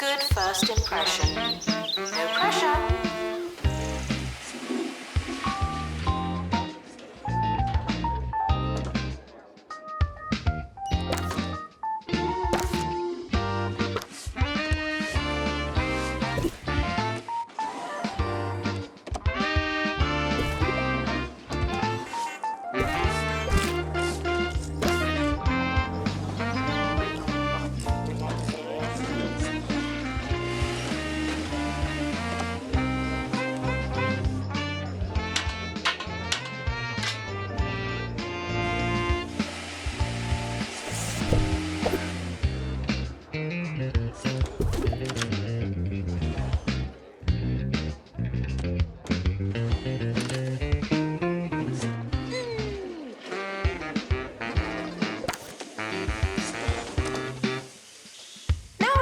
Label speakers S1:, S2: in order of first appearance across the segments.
S1: good first impression. No pressure.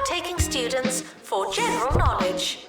S1: Taking students for general knowledge.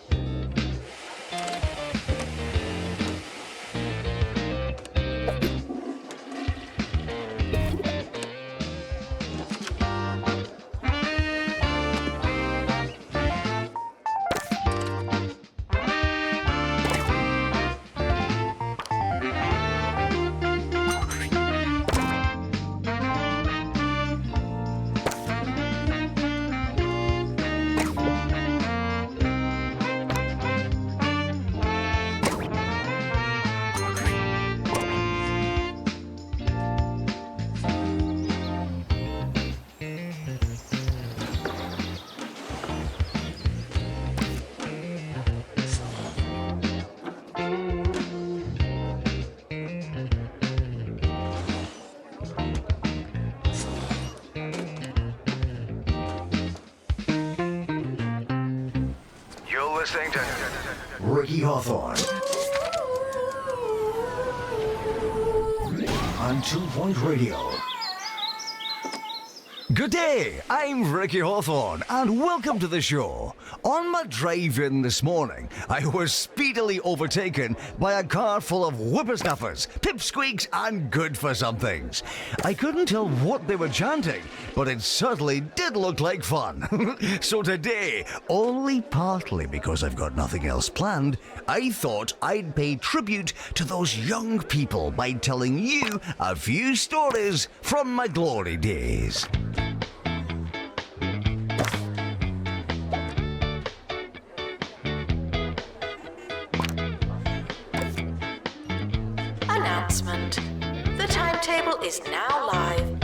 S2: Listening to Ricky Hawthorne on 2 Point Radio. Good day, I'm Ricky Hawthorne, and welcome to the show. On my drive-in this morning, I was speedily overtaken by a car full of whippersnappers, pipsqueaks, and good-for-somethings. I couldn't tell what they were chanting, but it certainly did look like fun. So today, only partly because I've got nothing else planned, I thought I'd pay tribute to those young people by telling you a few stories from my glory days.
S1: Announcement. The timetable is now live.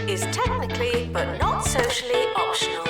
S1: Is technically but not socially optional.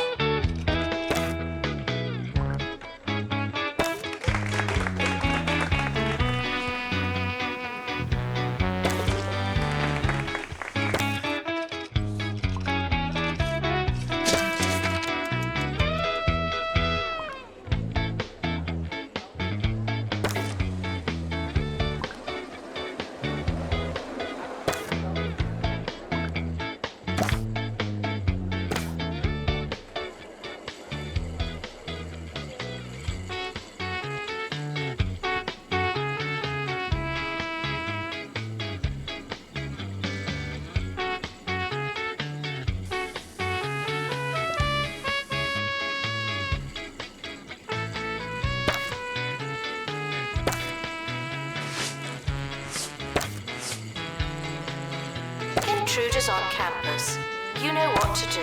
S1: Intruders on campus. You know what to do.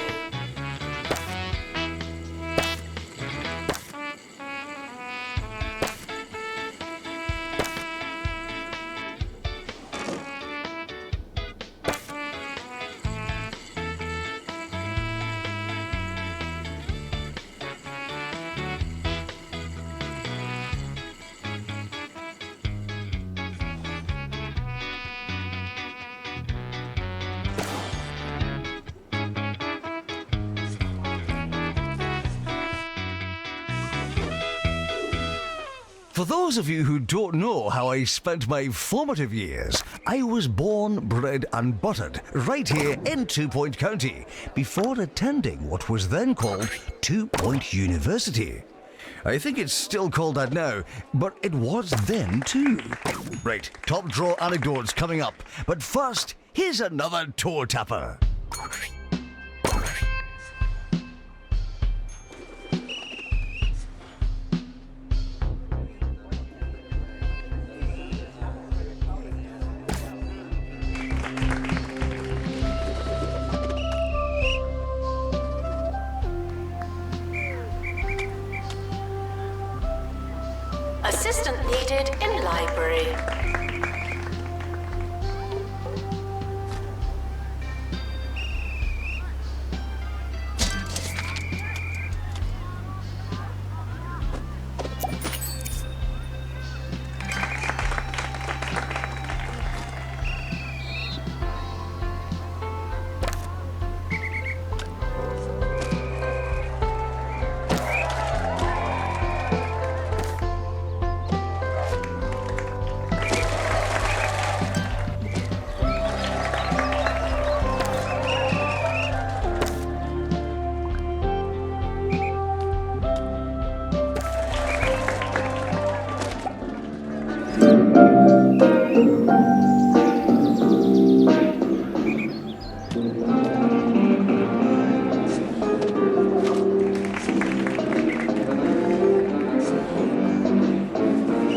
S2: For those of you who don't know how I spent my formative years, I was born, bred and buttered right here in 2 Point County before attending what was then called 2 Point University. I think it's still called that now, but it was then too. Right, top drawer anecdotes coming up, but first, here's another toe tapper.
S1: Assistant needed in library.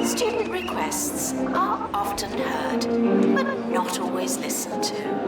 S1: Student requests are often heard, but not always listened to.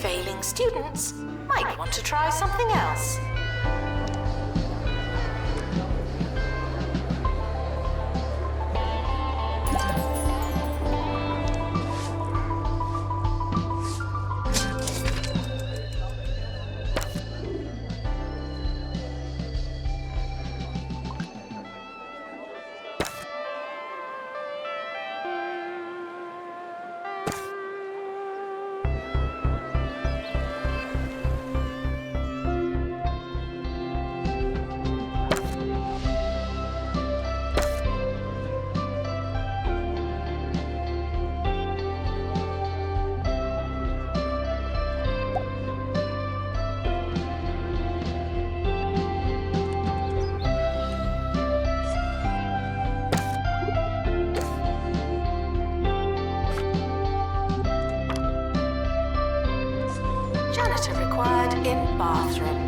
S1: Failing students might want to try something else. Janitor required in bathroom.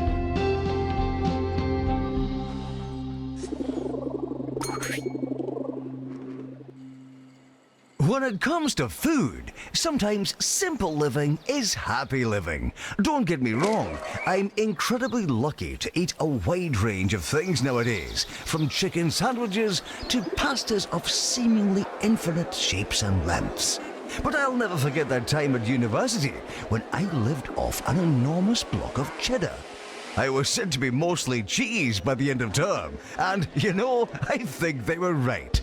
S2: When it comes to food, sometimes simple living is happy living. Don't get me wrong, I'm incredibly lucky to eat a wide range of things nowadays, from chicken sandwiches to pastas of seemingly infinite shapes and lengths. But I'll never forget that time at university when I lived off an enormous block of cheddar. I was said to be mostly cheese by the end of term, and you know, I think they were right.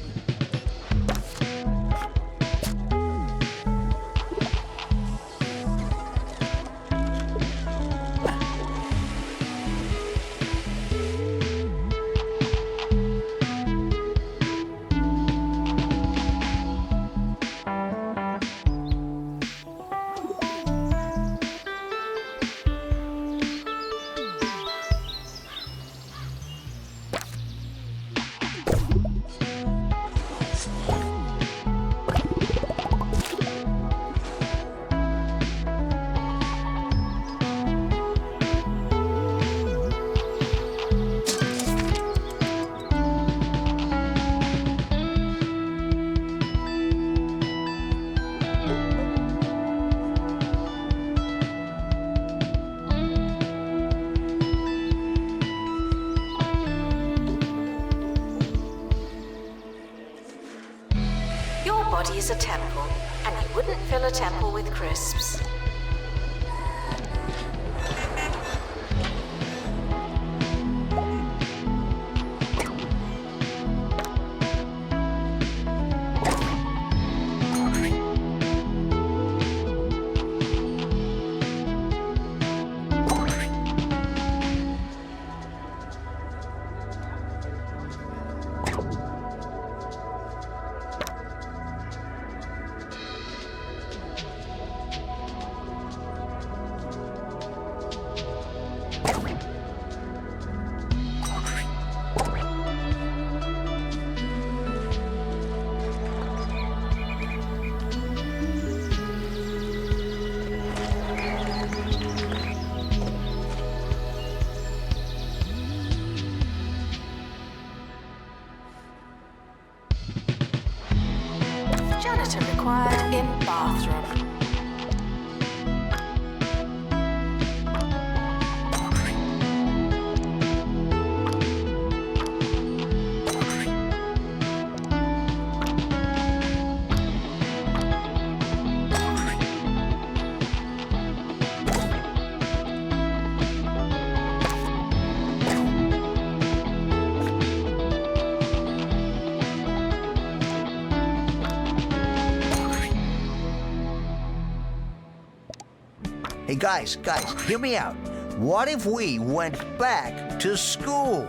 S1: is a temple, and you wouldn't fill a temple with crisps. Janitor required in bathroom.
S3: Hey guys, hear me out. What if we went back to school?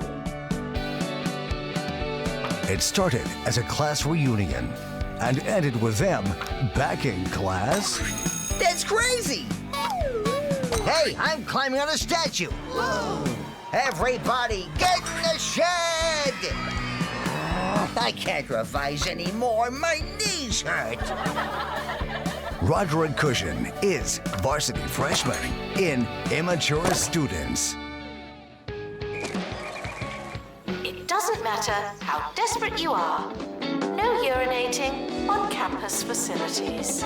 S2: It started as a class reunion and ended with them back in class.
S3: That's crazy! Hey, I'm climbing on a statue. Everybody get in the shed! I can't revise anymore. My knees hurt.
S2: Roderick Cushion is varsity freshman in Immature Students.
S1: It doesn't matter how desperate you are. No urinating on campus facilities.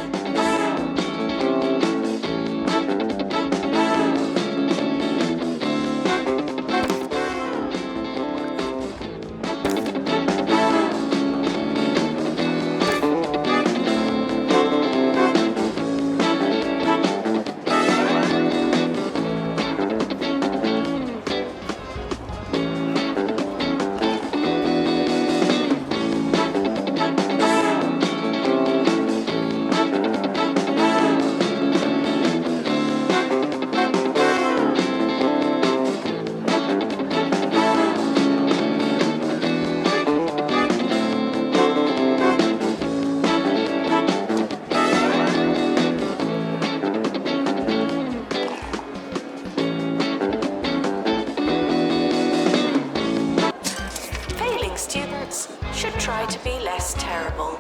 S1: Students should try to be less terrible.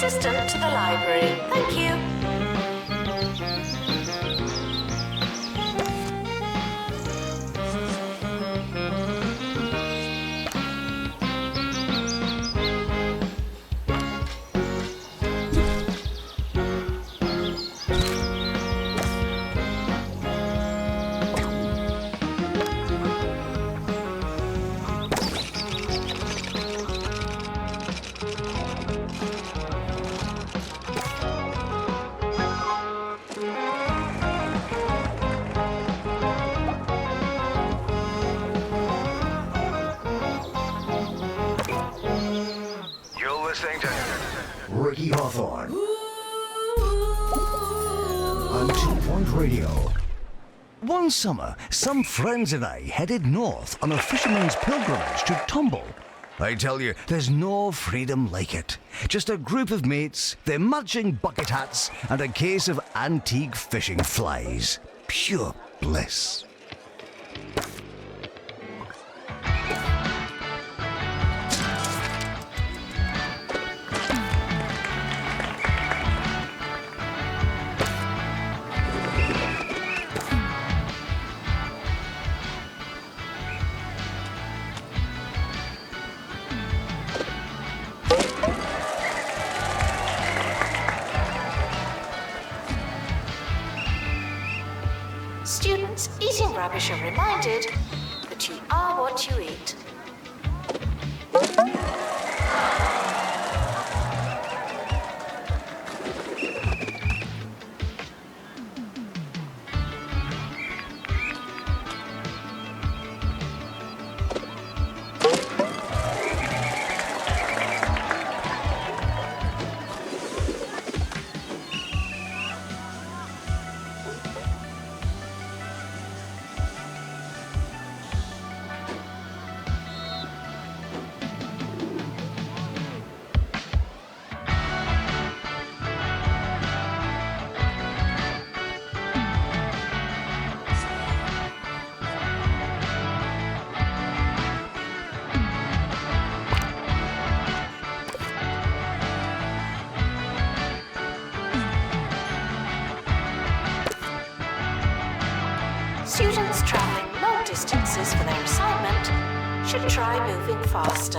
S1: Assistant to the library. Thank you.
S2: Ricky Hawthorne. Sound Radio. One summer, some friends and I headed north on a fisherman's pilgrimage to Tumble. I tell you, there's no freedom like it. Just a group of mates, their matching bucket hats, and a case of antique fishing flies. Pure bliss.
S1: Students eating rubbish are reminded that you are what you eat. Students travelling long distances for their assignment should try moving faster.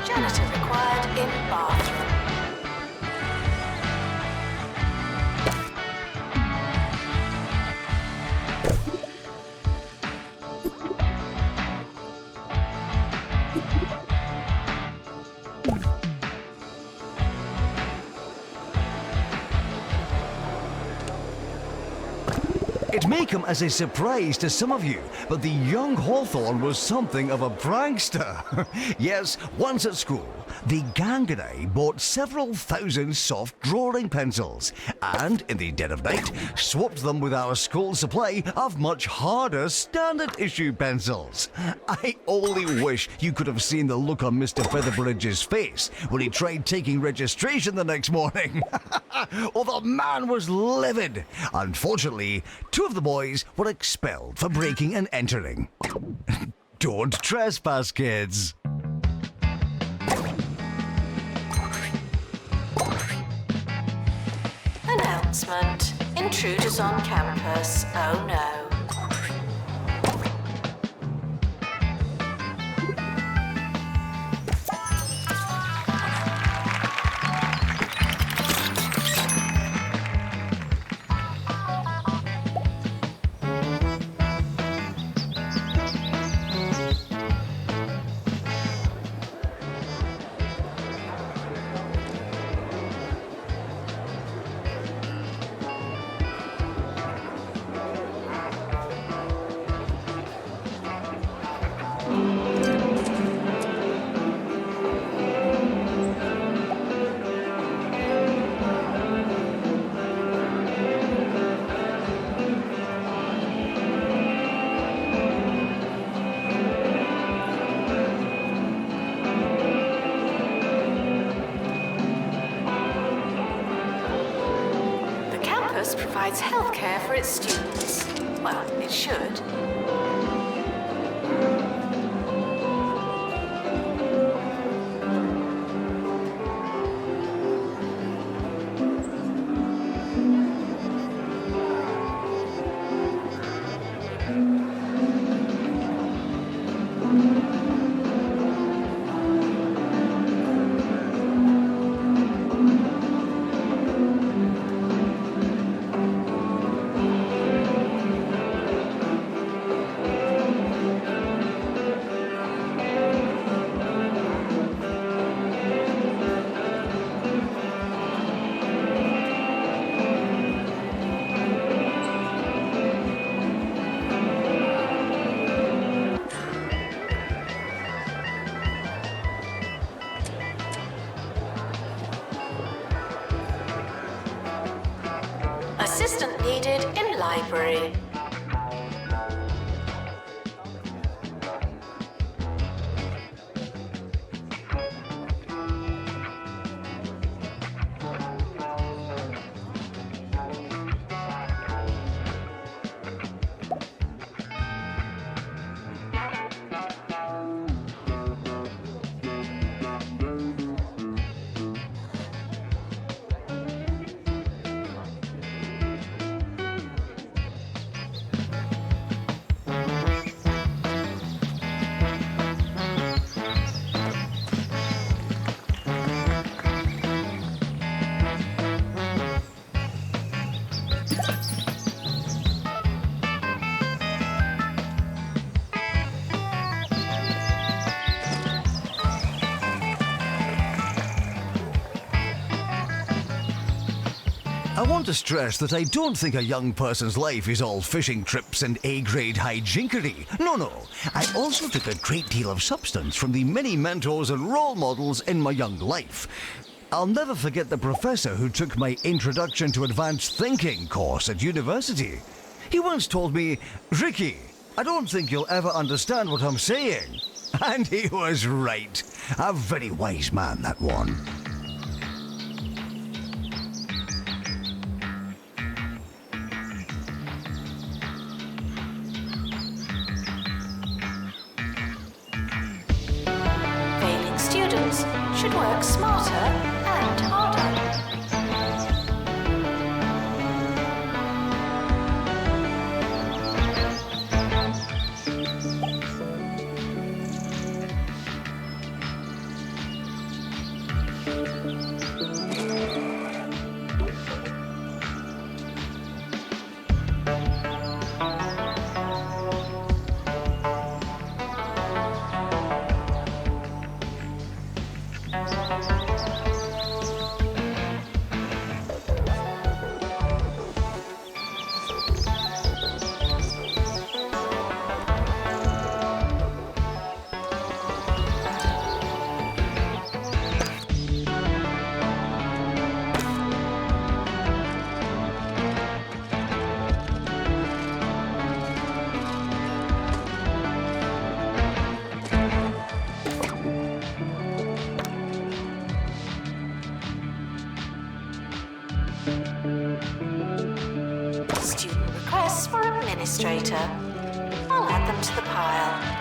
S1: Janitor required in bathroom.
S2: It may come as a surprise to some of you, but the young Hawthorne was something of a prankster. Yes, once at school, the gang and I bought several thousand soft drawing pencils, and in the dead of night, swapped them with our school supply of much harder standard issue pencils. I only wish you could have seen the look on Mr. Featherbridge's face when he tried taking registration the next morning. Oh, the man was livid. Unfortunately, two of the boys were expelled for breaking and entering. Don't trespass, kids.
S1: Announcement. Intruders on campus. Oh no. Provides healthcare for its students. Well, it should. Assistant needed in library.
S2: I want to stress that I don't think a young person's life is all fishing trips and A-grade hijinkery. No. I also took a great deal of substance from the many mentors and role models in my young life. I'll never forget the professor who took my Introduction to Advanced Thinking course at university. He once told me, "Ricky, I don't think you'll ever understand what I'm saying." And he was right. A very wise man, that one.
S1: Failing students should work smarter and harder. Student requests for administrator. I'll add them to the pile.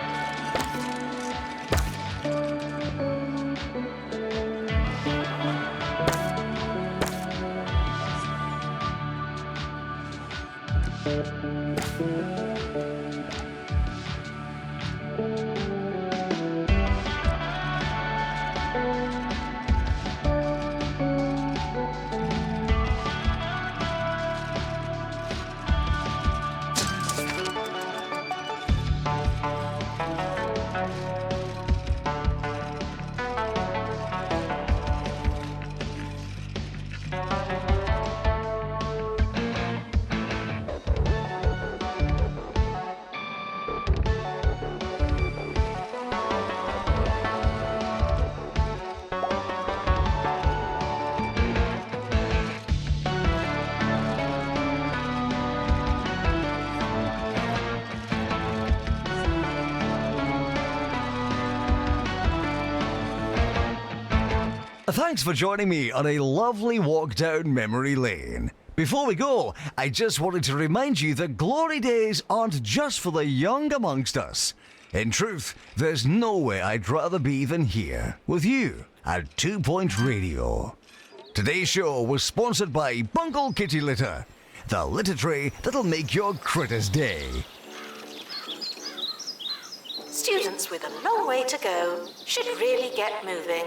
S2: Thanks for joining me on a lovely walk down memory lane. Before we go, I just wanted to remind you that glory days aren't just for the young amongst us. In truth, there's nowhere I'd rather be than here, with you, at 2 Point Radio. Today's show was sponsored by Bungle Kitty Litter, the litter tray that'll make your critter's day.
S1: Students with a long way to go should really get moving.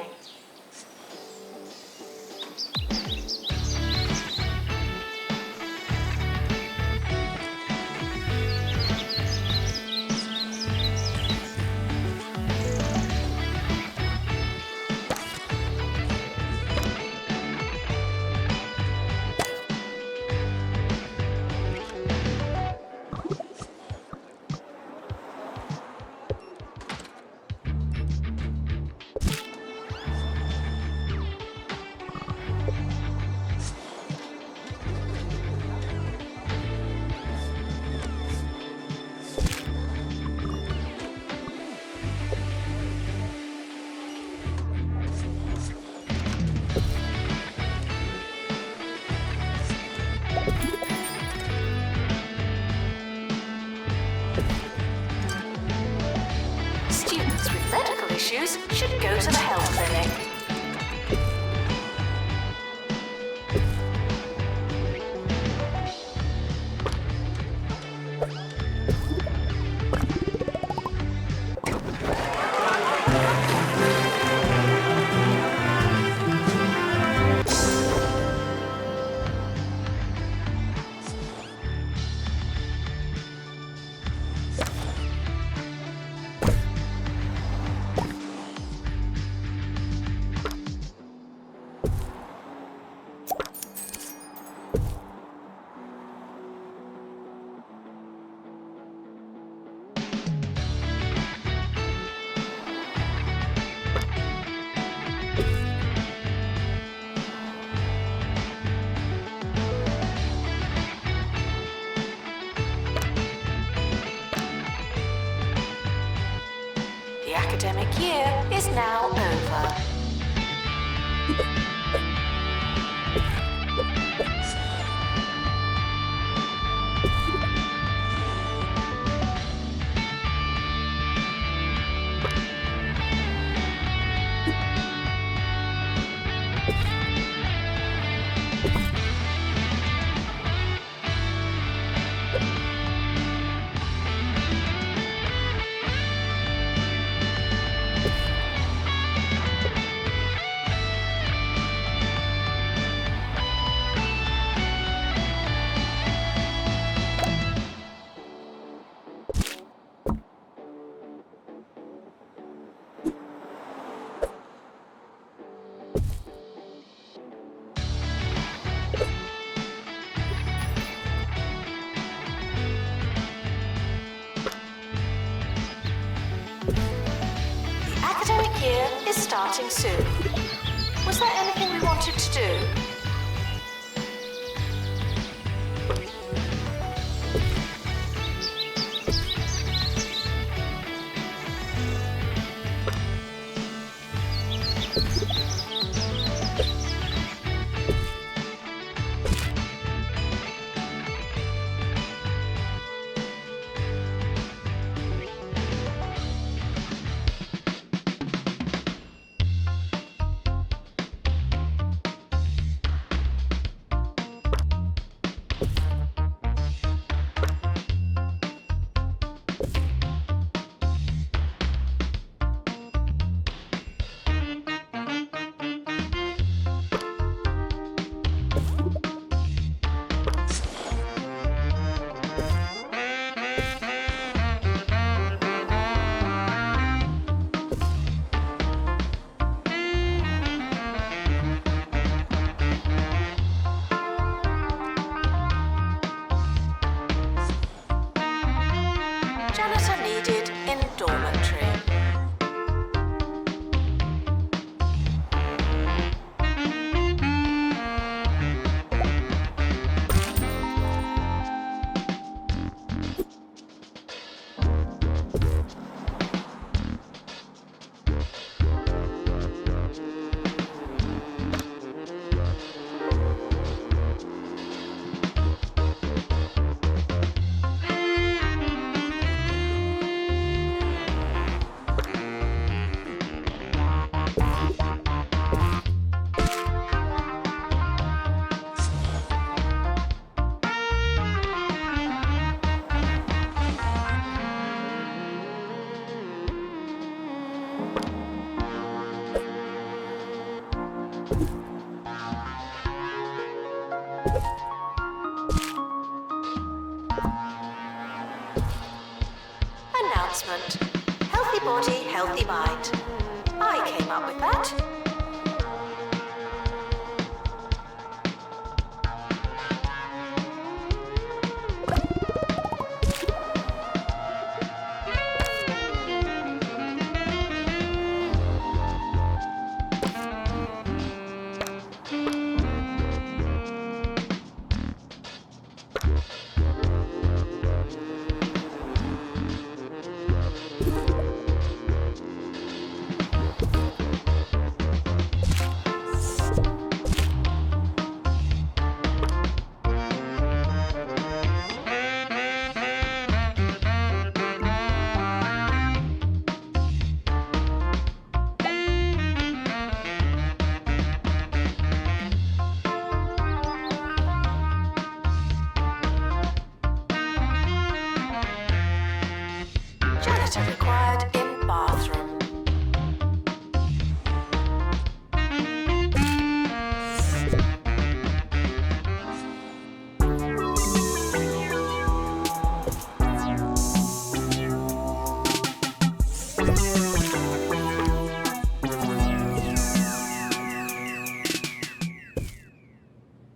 S1: year is now over. Year is starting soon. Was there anything we wanted to do? Janitor needed in dormitory. Announcement. Healthy body, healthy mind. I came up with that. Janitor required in bathroom.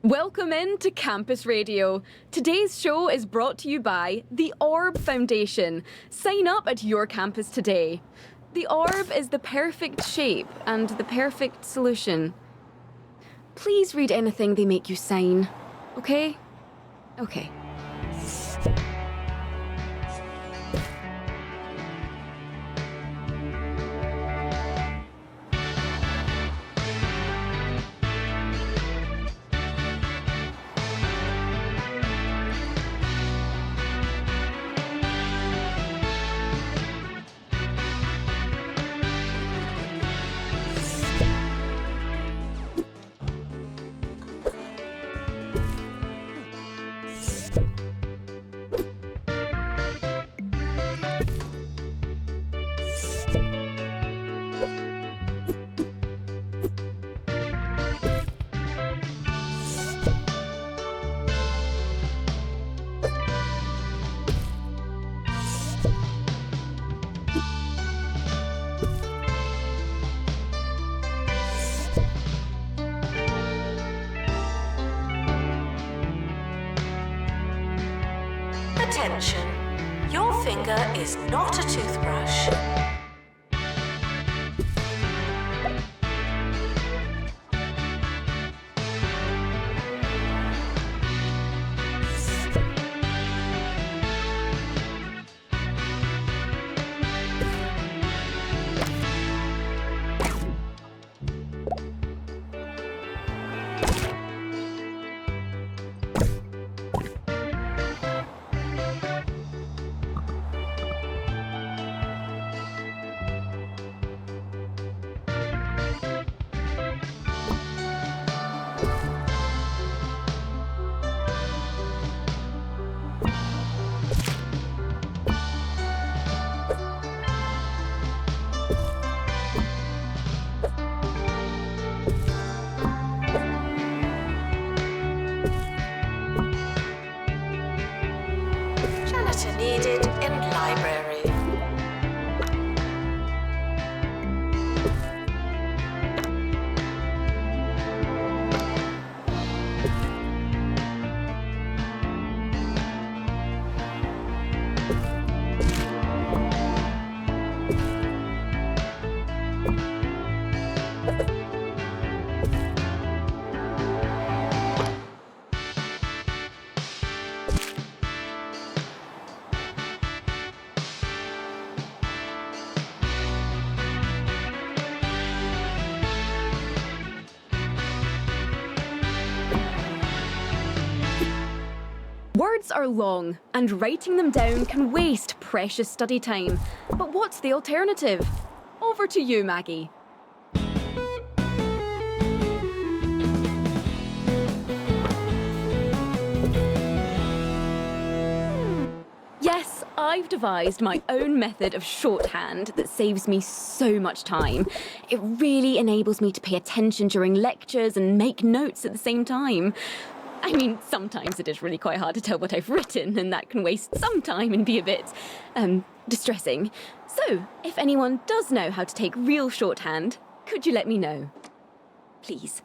S4: Welcome in to Campus Radio. Today's show is brought to you by the Orb Foundation. Sign up at your campus today. The orb is the perfect shape and the perfect solution. Please read anything they make you sign, okay? Okay.
S1: attention. Your finger is not a toothbrush. Janitor needed in library.
S4: Words are long, and writing them down can waste precious study time. But what's the alternative? Over to you, Maggie. Yes, I've devised my own method of shorthand that saves me so much time. It really enables me to pay attention during lectures and make notes at the same time. I mean, sometimes it is really quite hard to tell what I've written, and that can waste some time and be a bit, distressing. So, if anyone does know how to take real shorthand, could you let me know? Please.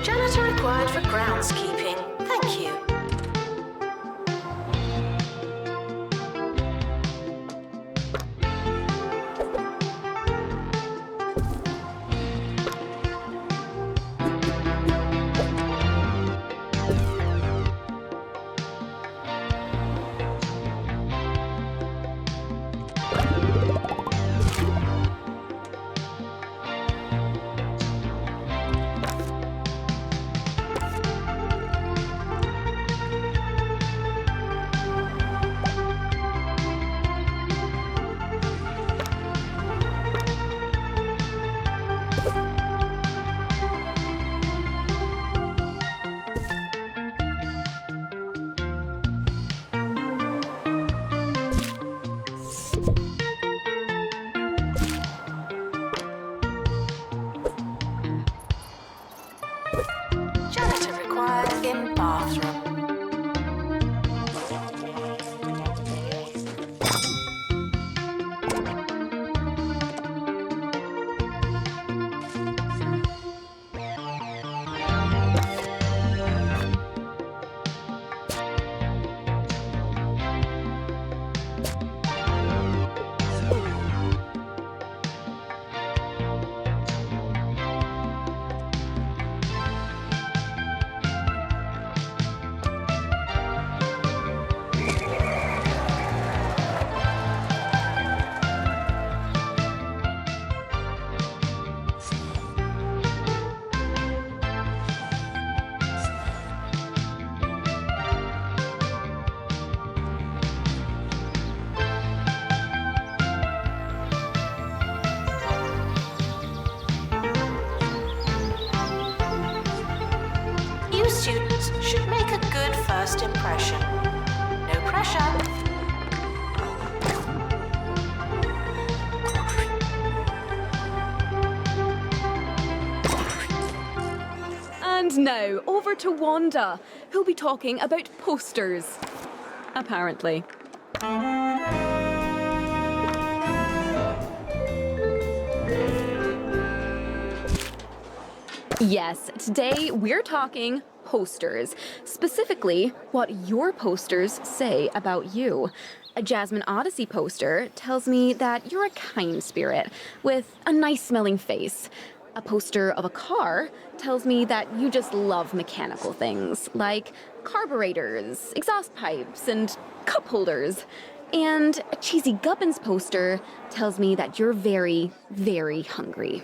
S1: Janitor required for groundskeeping. Thank you. Janitor required in bathroom. New students should make a good first impression. No pressure.
S4: And now, over to Wanda, who'll be talking about posters. Apparently. Yes, today we're talking posters. Specifically, what your posters say about you. A Jasmine Odyssey poster tells me that you're a kind spirit with a nice-smelling face. A poster of a car tells me that you just love mechanical things, like carburetors, exhaust pipes, and cup holders. And a cheesy Gubbins poster tells me that you're very, very hungry.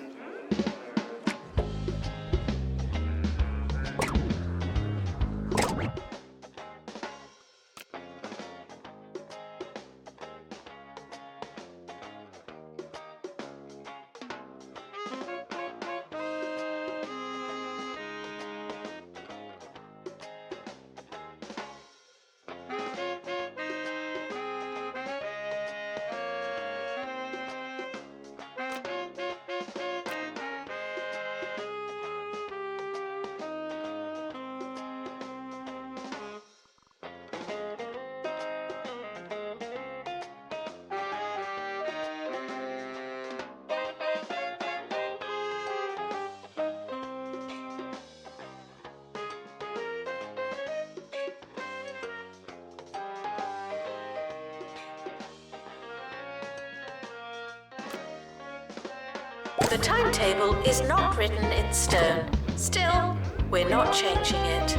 S1: The timetable is not written in stone. Still, we're not changing it.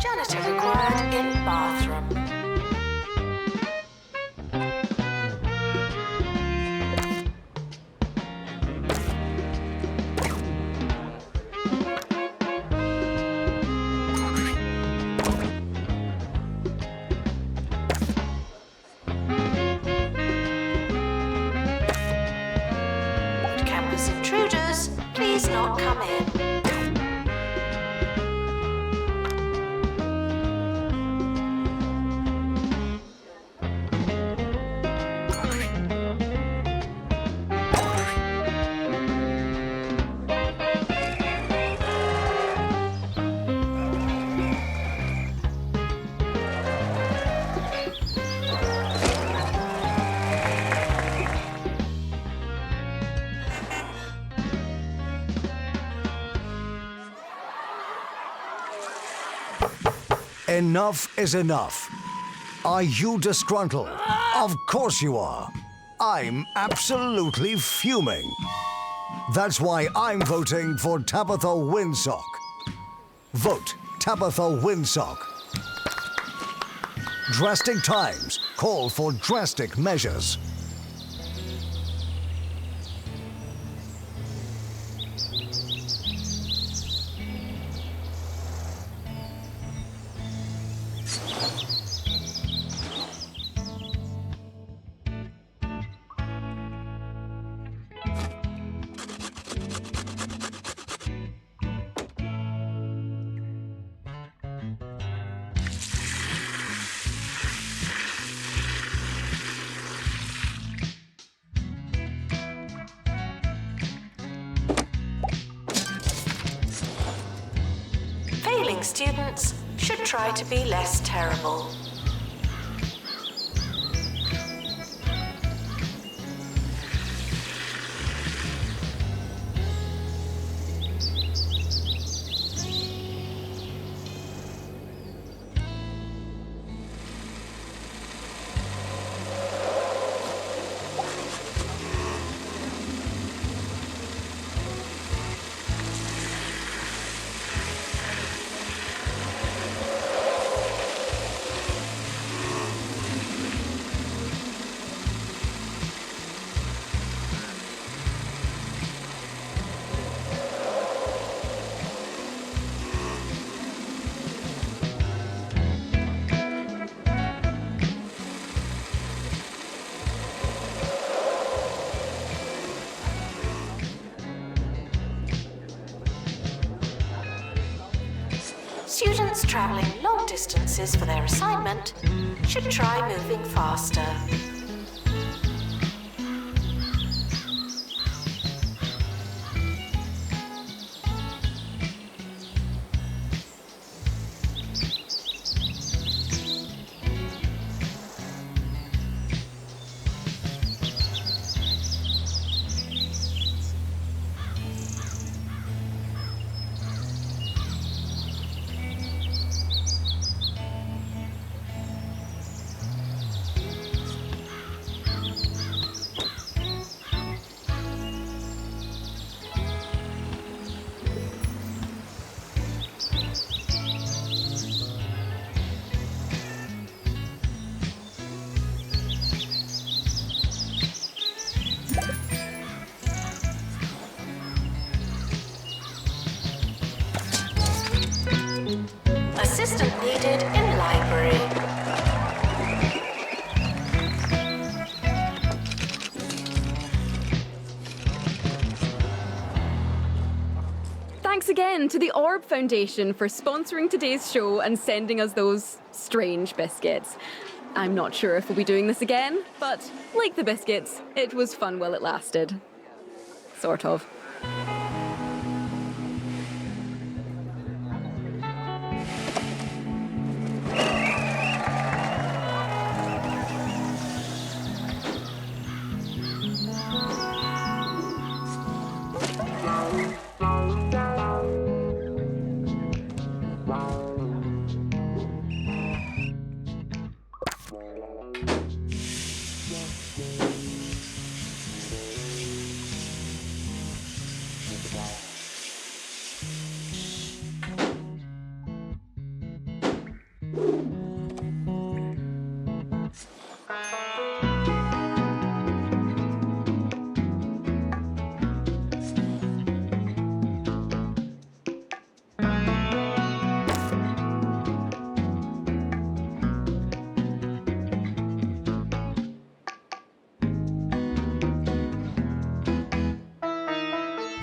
S1: Janitor required in bathroom. Campus intruders, please not come in.
S2: Enough is enough. Are you disgruntled? Of course you are. I'm absolutely fuming. That's why I'm voting for Tabitha Windsock. Vote Tabitha Windsock. Drastic times call for drastic measures.
S1: Failing students should try to be less terrible. travelling long distances for their assignment should try moving faster. Assistant needed in library.
S4: Thanks again to the Orb Foundation for sponsoring today's show and sending us those strange biscuits. I'm not sure if we'll be doing this again, but like the biscuits, it was fun while it lasted. Sort of.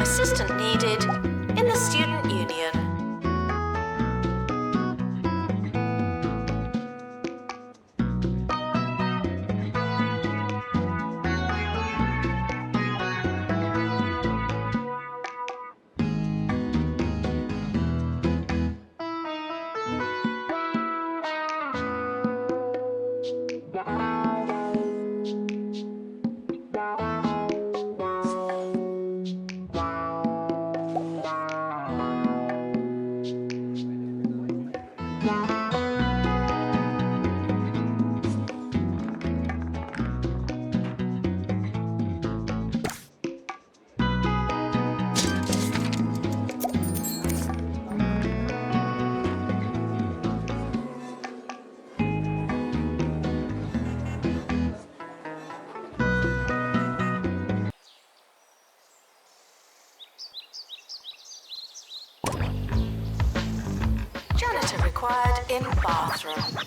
S1: Assistant needed in the student union. Janitor required in bathroom.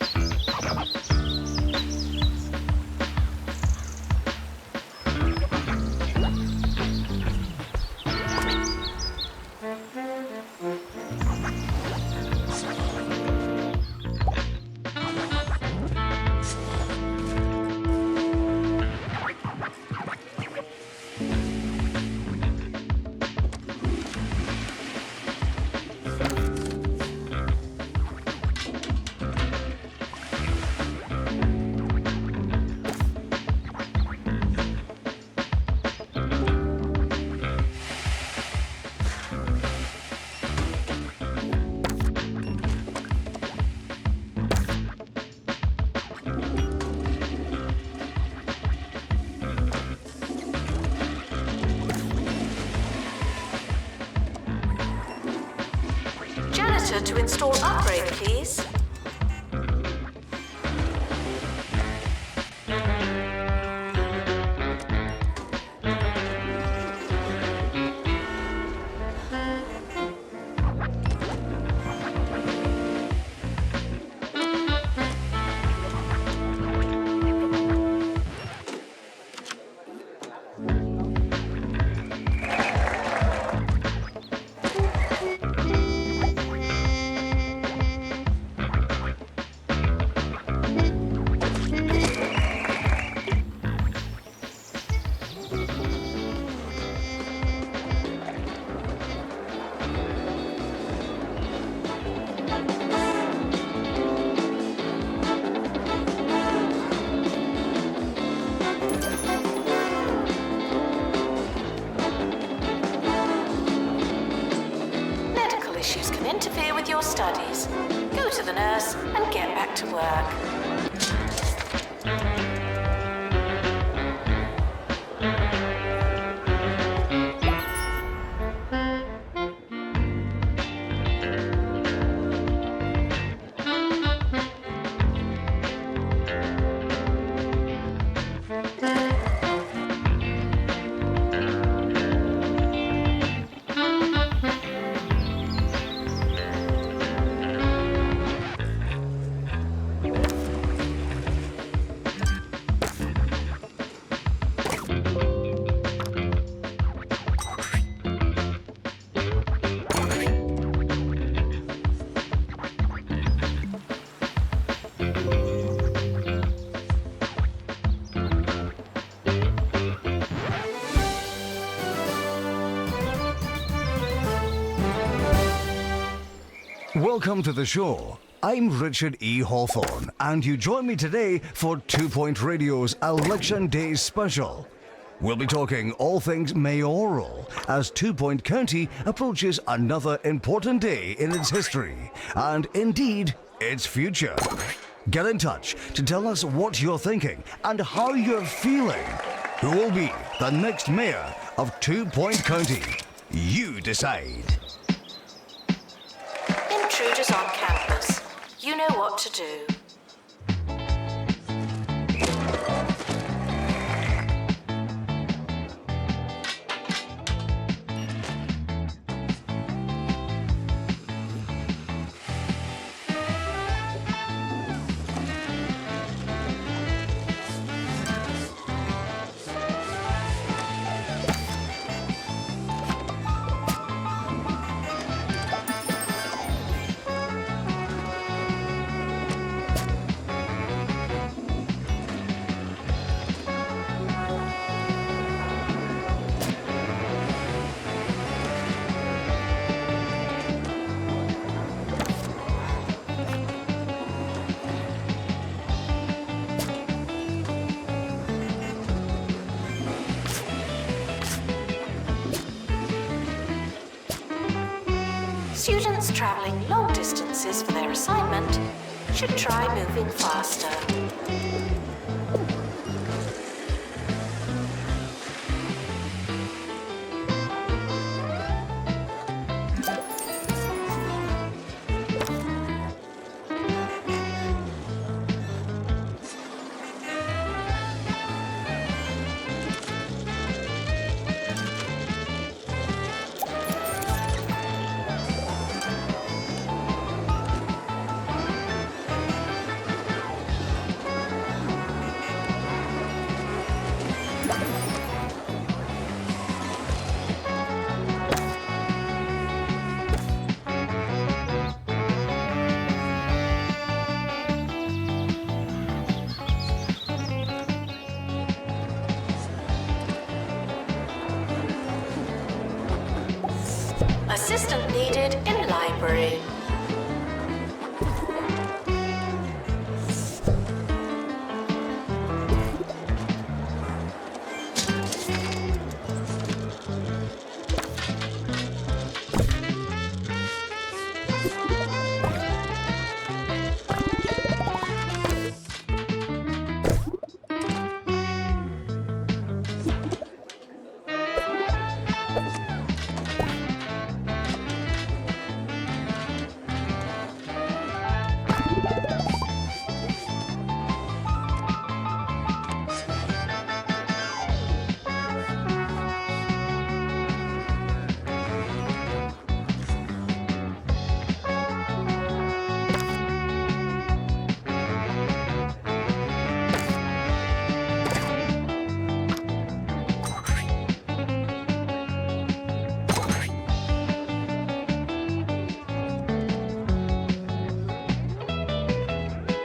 S1: To install upgrade, please. studies. Go to the nurse and get back to work.
S2: Welcome to the show. I'm Richard E. Hawthorne, and you join me today for 2 Point Radio's Election Day special. We'll be talking all things mayoral as 2 Point County approaches another important day in its history, and indeed, its future. Get in touch to tell us what you're thinking and how you're feeling. Who will be the next mayor of 2 Point County? You decide.
S1: Intruders on campus. You know what to do. Students travelling long distances for their assignment should try moving faster. Assistant needed in library.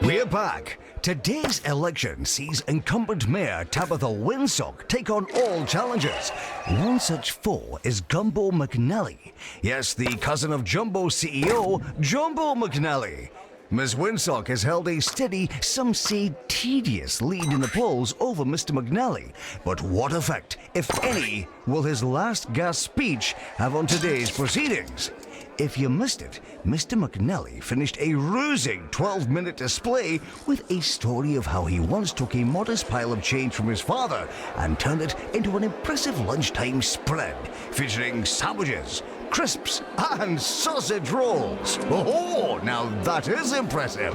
S2: We're back. Today's election sees incumbent Mayor Tabitha Winsock take on all challenges. One such foe is Gumbo McNally. Yes, the cousin of Jumbo CEO, Jumbo McNally. Ms. Winsock has held a steady, some say tedious, lead in the polls over Mr. McNally. But what effect, if any, will his last gasp speech have on today's proceedings? If you missed it, Mr. McNally finished a rousing 12-minute display with a story of how he once took a modest pile of change from his father and turned it into an impressive lunchtime spread featuring sandwiches, crisps, and sausage rolls. Oh, now that is impressive.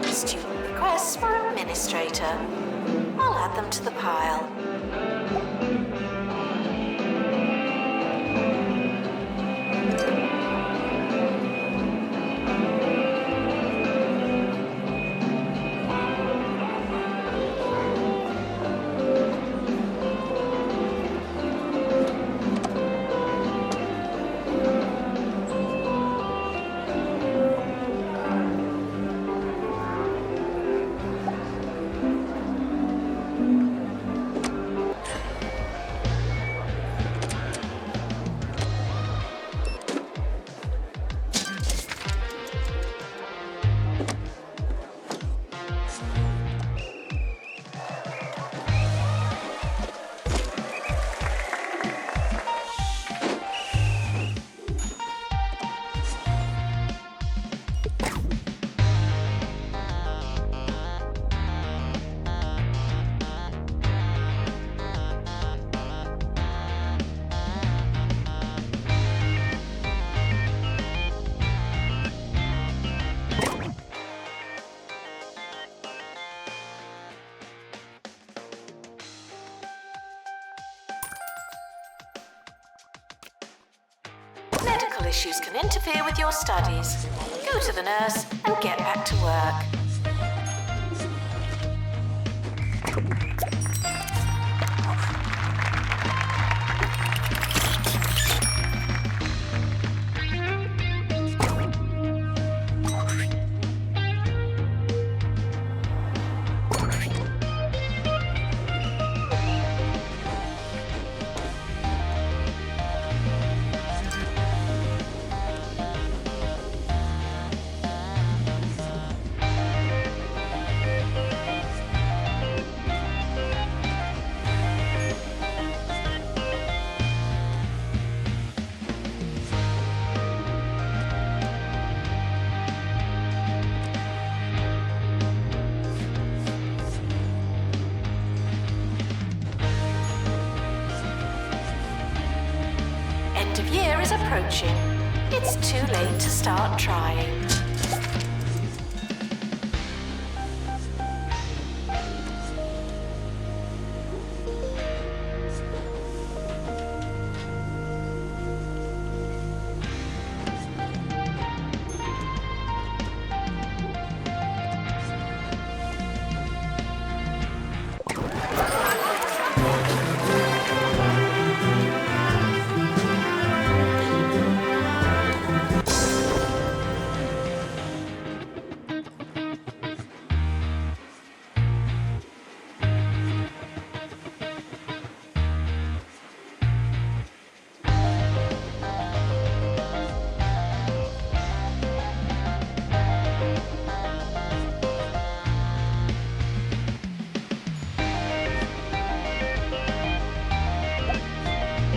S1: Student requests for administrator. I'll add them to the pile. Medical issues can interfere with your studies. Go to the nurse and get back to work. End of year is approaching. It's too late to start trying.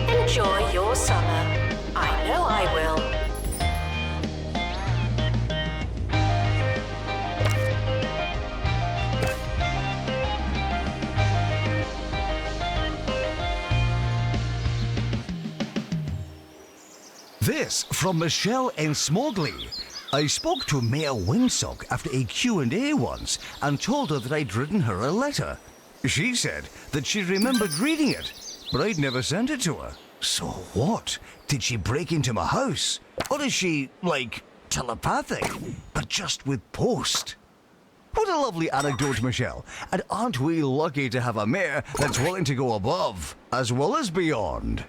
S1: Enjoy your summer. I know I will.
S2: This from Michelle in Smogly. I spoke to Mayor Windsock after a Q&A once and told her that I'd written her a letter. She said that she remembered reading it, but I'd never sent it to her. So what? Did she break into my house? Or is she, like, telepathic, but just with post? What a lovely anecdote, Michelle. And aren't we lucky to have a mayor that's willing to go above, as well as beyond?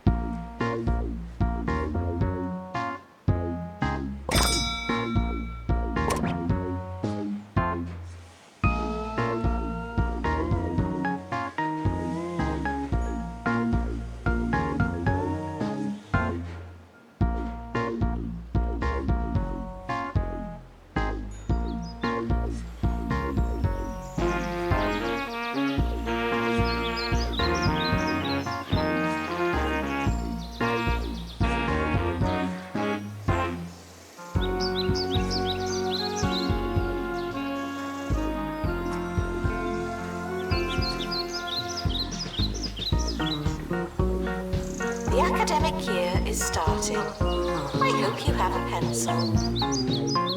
S1: The academic year is starting. I hope you have a pencil.